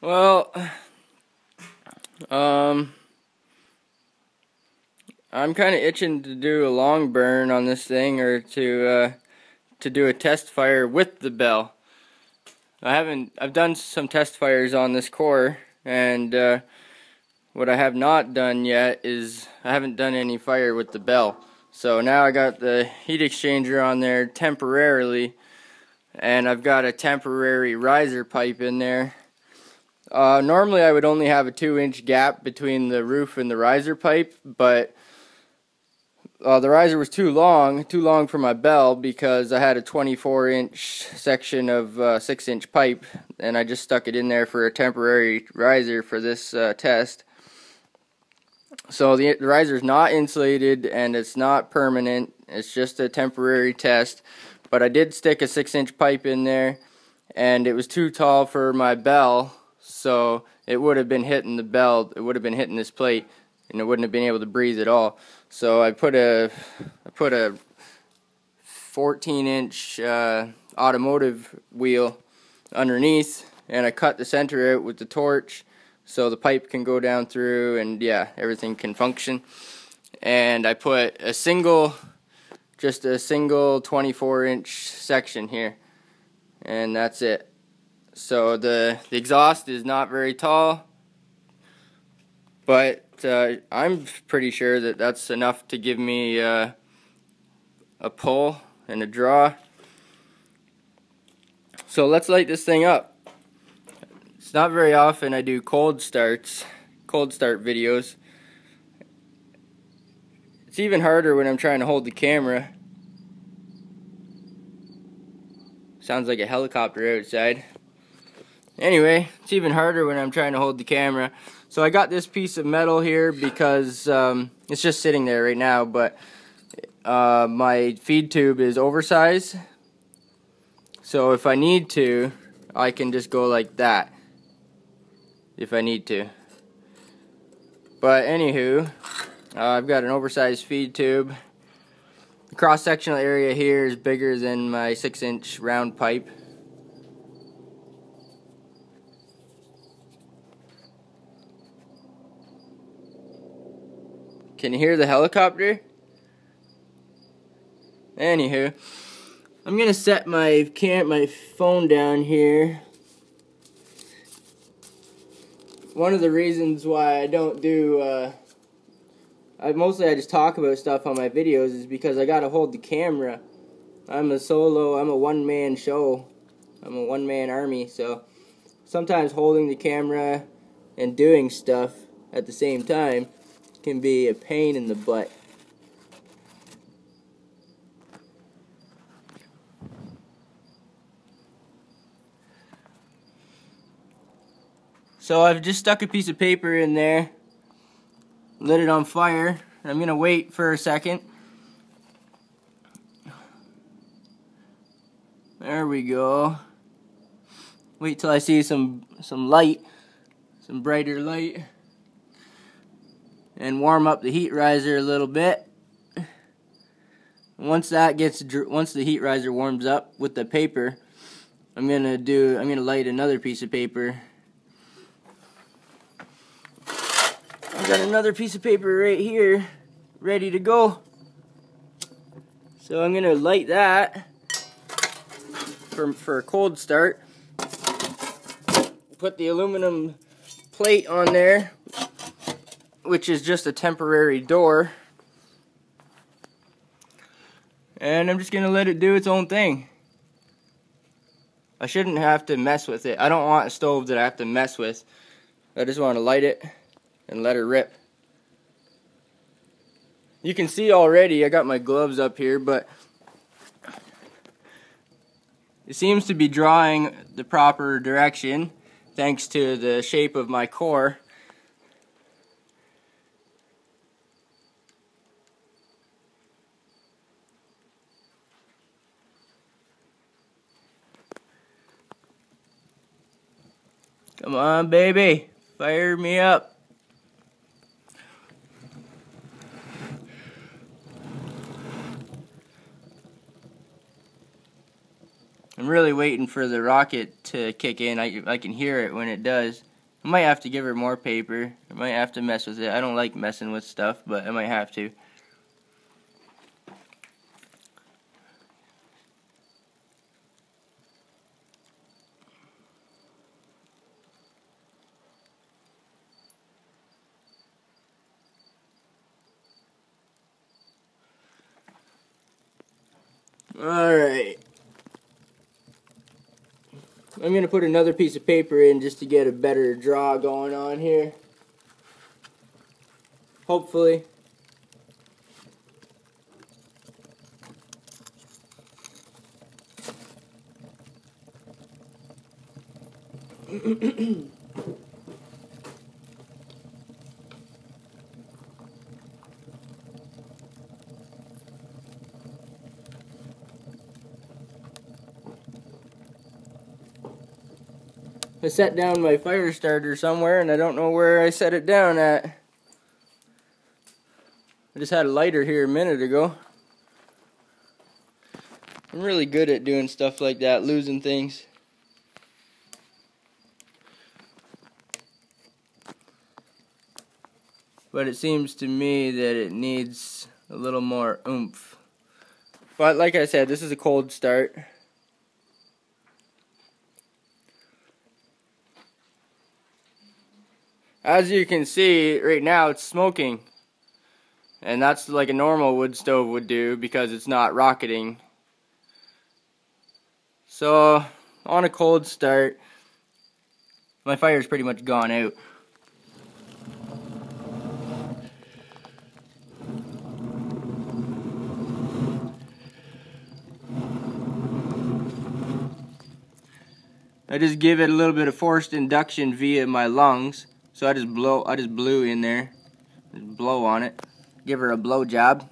Well, um, I'm kind of itching to do a long burn on this thing, or to do a test fire with the bell. I've done some test fires on this core, and what I have not done yet is I haven't done any fire with the bell. So now I got the heat exchanger on there temporarily, and I've got a temporary riser pipe in there. Normally I would only have a 2-inch gap between the roof and the riser pipe, but the riser was too long for my bell, because I had a 24-inch section of 6-inch pipe, and I just stuck it in there for a temporary riser for this test. So the riser is not insulated and it's not permanent, it's just a temporary test. But I did stick a 6-inch pipe in there, and it was too tall for my bell, so it would have been hitting the bell, it would have been hitting this plate, and it wouldn't have been able to breathe at all. So I put a 14-inch automotive wheel underneath, and I cut the center out with the torch so the pipe can go down through, and yeah, everything can function. And I put just a single 24-inch section here, and that's it. So the exhaust is not very tall, but I'm pretty sure that that's enough to give me a pull and a draw. So let's light this thing up. It's not very often I do cold start videos. It's even harder when I'm trying to hold the camera. Sounds like a helicopter outside. Anyway, it's even harder when I'm trying to hold the camera. So I got this piece of metal here because it's just sitting there right now, but my feed tube is oversized. So if I need to, I can just go like that if I need to. But anywho, I've got an oversized feed tube. The cross-sectional area here is bigger than my 6-inch round pipe. Can you hear the helicopter? Anywho, I'm gonna set my phone down here. One of the reasons why I don't do I just talk about stuff on my videos is because I gotta hold the camera. I'm a one-man show. I'm a one-man army, so sometimes holding the camera and doing stuff at the same time can be a pain in the butt. So I've just stuck a piece of paper in there, lit it on fire, and I'm gonna wait for a second. There we go. Wait till I see some light, some brighter light, and warm up the heat riser a little bit. Once the heat riser warms up with the paper, I'm gonna light another piece of paper. I've got another piece of paper right here, ready to go. So I'm gonna light that for a cold start. Put the aluminum plate on there, which is just a temporary door. And I'm just gonna let it do its own thing. I shouldn't have to mess with it. I don't want a stove that I have to mess with. I just want to light it and let her rip. You can see already, I got my gloves up here, but it seems to be drawing the proper direction thanks to the shape of my core. Come on, baby, fire me up. I'm I'm really waiting for the rocket to kick in. I can hear it when it does. I might have to give her more paper. I might have to mess with it. I don't like messing with stuff, but I might have to. Alright. I'm going to put another piece of paper in just to get a better draw going on here. Hopefully. I set down my fire starter somewhere and I don't know where I set it down at. I just had a lighter here a minute ago. I'm really good at doing stuff like that, losing things. But it seems to me that it needs a little more oomph. But like I said, this is a cold start. As you can see, right now it's smoking. And that's like a normal wood stove would do because it's not rocketing. So, on a cold start, my fire's pretty much gone out. I just give it a little bit of forced induction via my lungs. So I just blew in there. Just blow on it. Give her a blow job.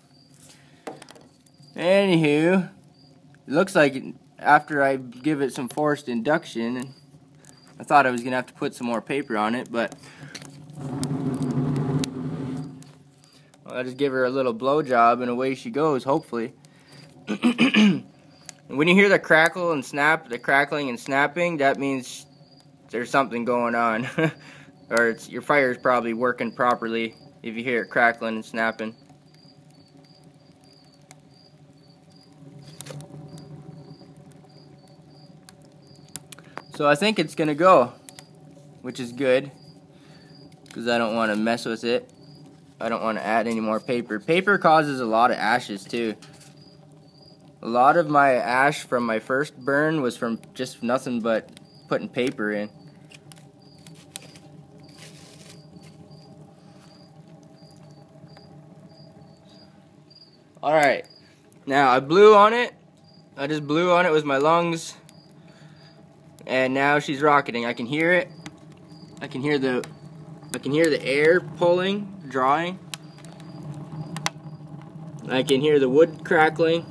Anywho, it looks like after I give it some forced induction, I thought I was gonna have to put some more paper on it, but I'll just give her a little blow job and away she goes, hopefully. When you hear the crackle and snap, the crackling and snapping, that means there's something going on. Or your fire is probably working properly if you hear it crackling and snapping. So I think it's gonna go, which is good, because I don't want to mess with it. I don't want to add any more paper. Paper causes a lot of ashes too. A lot of my ash from my first burn was from just nothing but putting paper in. Alright, now I blew on it. I just blew on it with my lungs. And now she's rocketing. I can hear it. I can hear the air pulling, drawing. I can hear the wood crackling.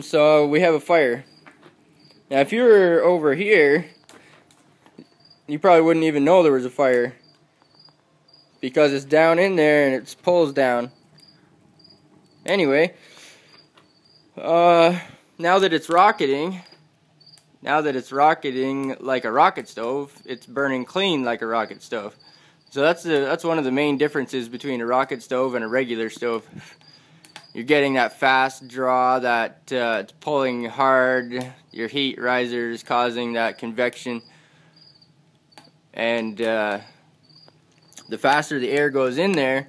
So we have a fire. Now if you were over here, you probably wouldn't even know there was a fire, because it's down in there and it pulls down. Anyway, now that it's rocketing like a rocket stove, it's burning clean like a rocket stove. So that's one of the main differences between a rocket stove and a regular stove. You're getting that fast draw, that it's pulling hard. Your heat riser is causing that convection, and the faster the air goes in there,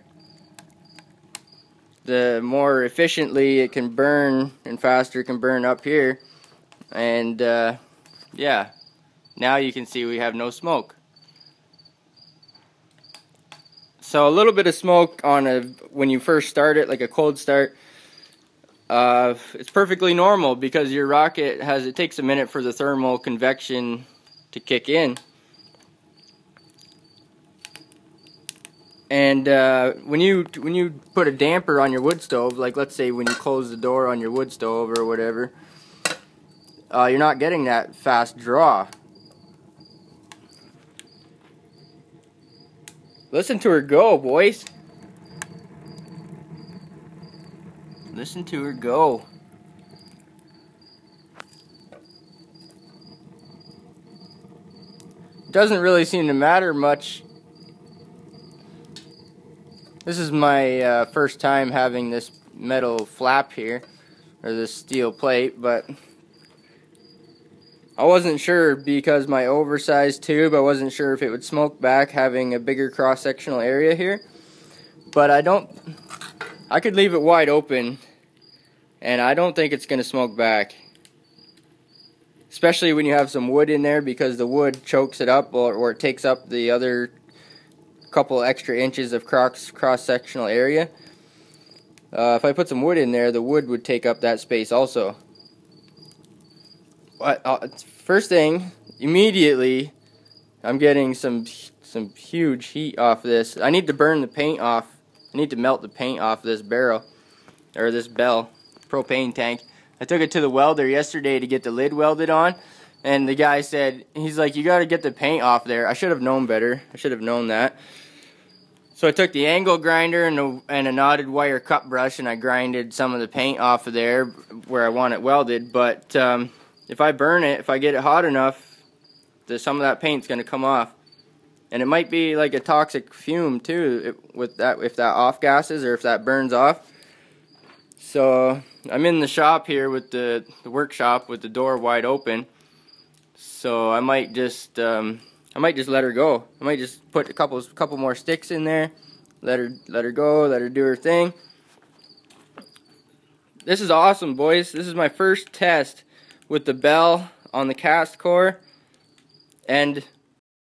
the more efficiently it can burn, and faster it can burn up here. And yeah, now you can see we have no smoke. So a little bit of smoke when you first start it, like a cold start, it's perfectly normal, because your rocket it takes a minute for the thermal convection to kick in. And when you put a damper on your wood stove, like let's say when you close the door on your wood stove or whatever, you're not getting that fast draw. Listen to her go, boys. Listen to her go. doesn't really seem to matter much. This is my first time having this metal flap here, or this steel plate, but I wasn't sure because my oversized tube, I wasn't sure if it would smoke back having a bigger cross-sectional area here. But I could leave it wide open and I don't think it's going to smoke back. Especially when you have some wood in there, because the wood chokes it up, or it takes up the other couple extra inches of cross-sectional area. If I put some wood in there, the wood would take up that space also. But first thing, immediately, I'm getting some huge heat off this. I need to burn the paint off. I need to melt the paint off this barrel, or this bell propane tank. I took it to the welder yesterday to get the lid welded on, and the guy said, he's like, you got to get the paint off there. I should have known better. I should have known that. So I took the angle grinder and a knotted wire cut brush, and I grinded some of the paint off of there where I want it welded. But if I burn it, if I get it hot enough, some of that paint's going to come off. And it might be like a toxic fume too, with that, if that off gases or if that burns off. So I'm in the shop here with the workshop with the door wide open. So I might just let her go. I might just put a couple more sticks in there, let her go, let her do her thing. This is awesome, boys. This is my first test with the bell on the cast core, and